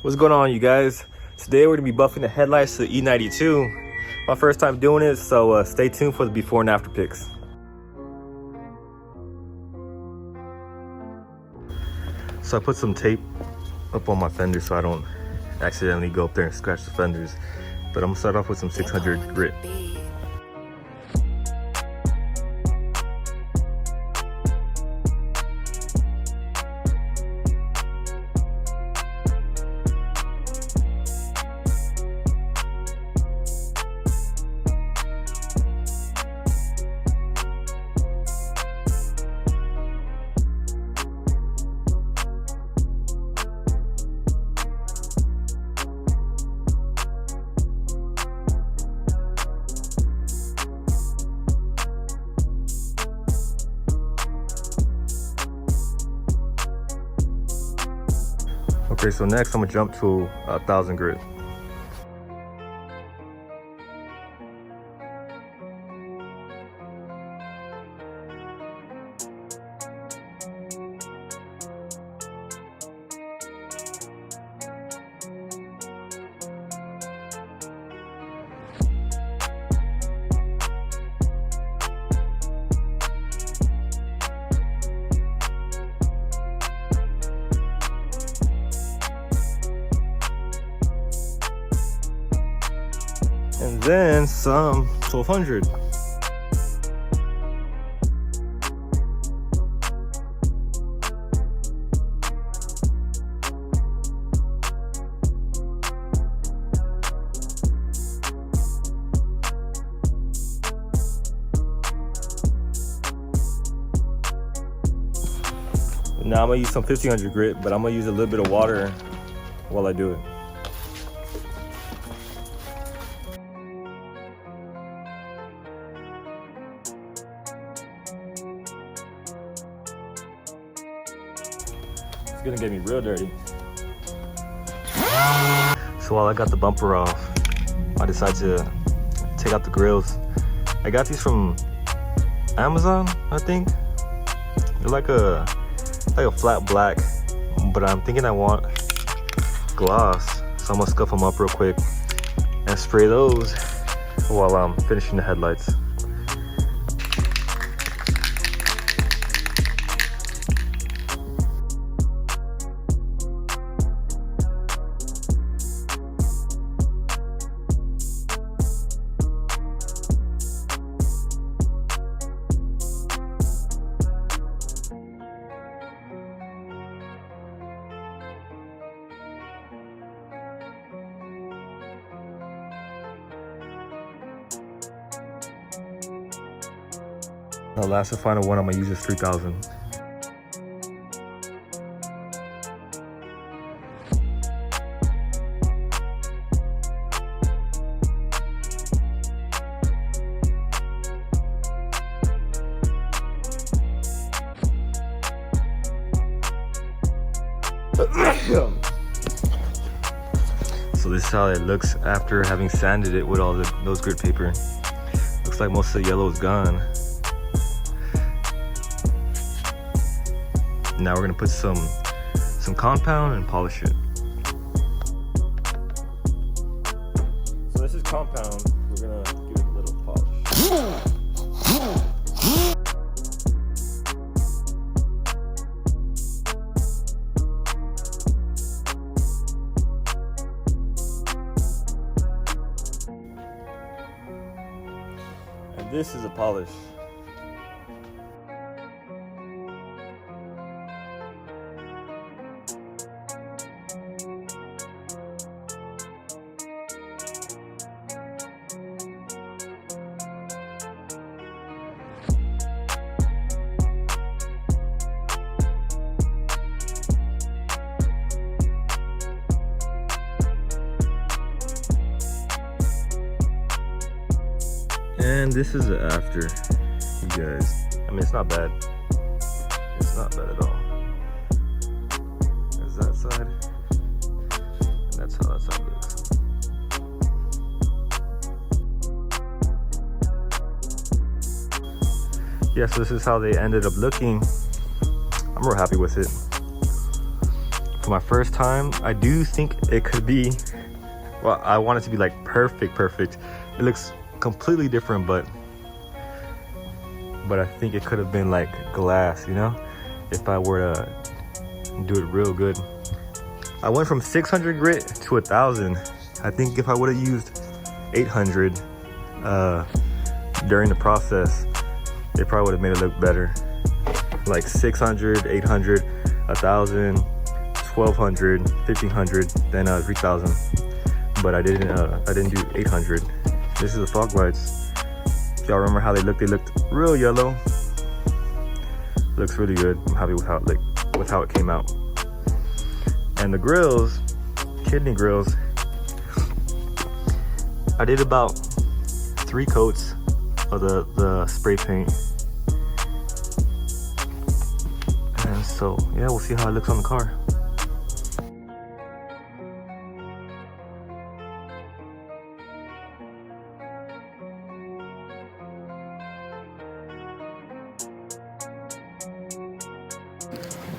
What's going on, you guys? Today we're gonna be buffing the headlights to the E92. My first time doing it, so stay tuned for the before and after pics. So I put some tape up on my fender so I don't accidentally go up there and scratch the fenders. But I'm gonna start off with some 600 grit. Okay, so next I'm gonna jump to 1,000 grit. And then some 1,200. Now I'm gonna use some 1,500 grit, but I'm gonna use a little bit of water while I do it. It's gonna get me real dirty. So while I got the bumper off, I decided to take out the grills. I got these from Amazon, I think. They're like a flat black, but I'm thinking I want gloss, so I'm gonna scuff them up real quick and spray those while I'm finishing the headlights. The last and final one I'm gonna use is 3,000. So this is how it looks after having sanded it with all those grit paper. Looks like most of the yellow is gone. Now we're gonna put some compound and polish it. So this is compound. We're gonna give it a little polish. And this is a polish. And this is the after, you guys. I mean, it's not bad. It's not bad at all. There's that side. And that's how that side looks. Yeah, so this is how they ended up looking. I'm real happy with it. for my first time, I do think it could be, well, I want it to be like perfect. It looks completely different, but I think it could have been like glass, you know, if I were to do it real good. I went from 600 grit to 1,000. I think if I would have used 800 during the process, it probably would have made it look better. Like 600, 800, 1,000, 1,200, 1,500, then 3,000. But I didn't do 800. This is the fog lights. If y'all remember how they looked real yellow. Looks really good. I'm happy with how it came out. And the grills, kidney grills, I did about 3 coats of the spray paint. And so yeah, we'll see how it looks on the car.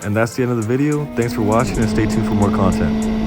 And that's the end of the video. Thanks for watching and stay tuned for more content.